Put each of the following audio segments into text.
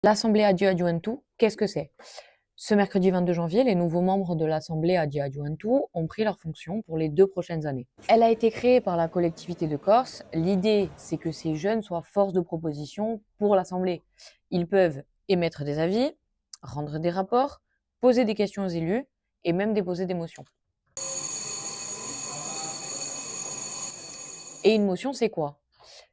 L'Assemblée Adiu-Adiuentu, qu'est-ce que c'est? Ce mercredi 22 janvier, les nouveaux membres de l'Assemblée Adiu-Adiuentu ont pris leurs fonctions pour les 2 prochaines années. Elle a été créée par la collectivité de Corse. L'idée, c'est que ces jeunes soient force de proposition pour l'Assemblée. Ils peuvent émettre des avis, rendre des rapports, poser des questions aux élus et même déposer des motions. Et une motion, c'est quoi?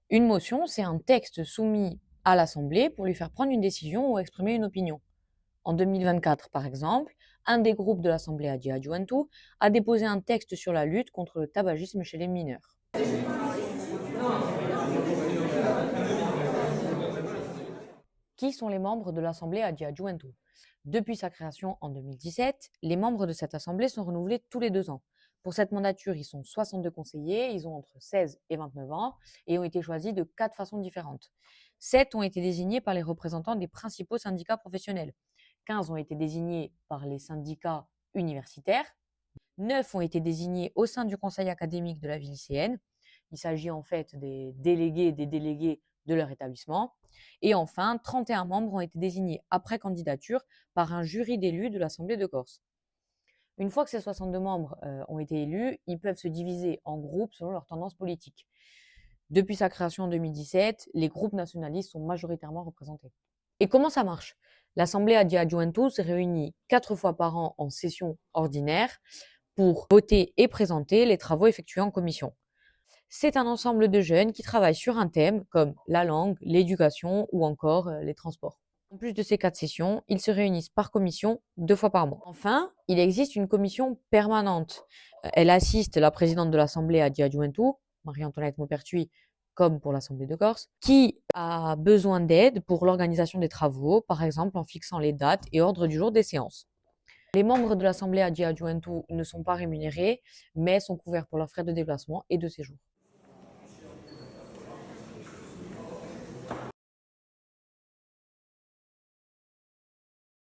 Une motion, c'est un texte soumis à l'Assemblée pour lui faire prendre une décision ou exprimer une opinion. En 2024, par exemple, un des groupes de l'Assemblée Adiu-Adiuentu a déposé un texte sur la lutte contre le tabagisme chez les mineurs. Qui sont les membres de l'Assemblée Adiu-Adiuentu? Depuis sa création en 2017, les membres de cette assemblée sont renouvelés tous les 2 ans. Pour cette mandature, ils sont 62 conseillers, ils ont entre 16 et 29 ans et ont été choisis de 4 façons différentes. 7 ont été désignés par les représentants des principaux syndicats professionnels. 15 ont été désignés par les syndicats universitaires. 9 ont été désignés au sein du conseil académique de la vie lycéenne. Il s'agit en fait des délégués de leur établissement. Et enfin, 31 membres ont été désignés après candidature par un jury d'élus de l'Assemblée de Corse. Une fois que ces 62 membres ont été élus, ils peuvent se diviser en groupes selon leur tendance politique. Depuis sa création en 2017, les groupes nationalistes sont majoritairement représentés. Et comment ça marche? L'Assemblée Adiu-Adiuentu se réunit 4 fois par an en session ordinaire pour voter et présenter les travaux effectués en commission. C'est un ensemble de jeunes qui travaillent sur un thème comme la langue, l'éducation ou encore les transports. En plus de ces 4 sessions, ils se réunissent par commission 2 fois par mois. Enfin, il existe une commission permanente. Elle assiste la présidente de l'Assemblée Adiu-Adiuentu, Marie-Antoinette Maupertuis, comme pour l'Assemblée de Corse, qui a besoin d'aide pour l'organisation des travaux, par exemple en fixant les dates et ordres du jour des séances. Les membres de l'Assemblée Adiu-Adiuentu ne sont pas rémunérés, mais sont couverts pour leurs frais de déplacement et de séjour.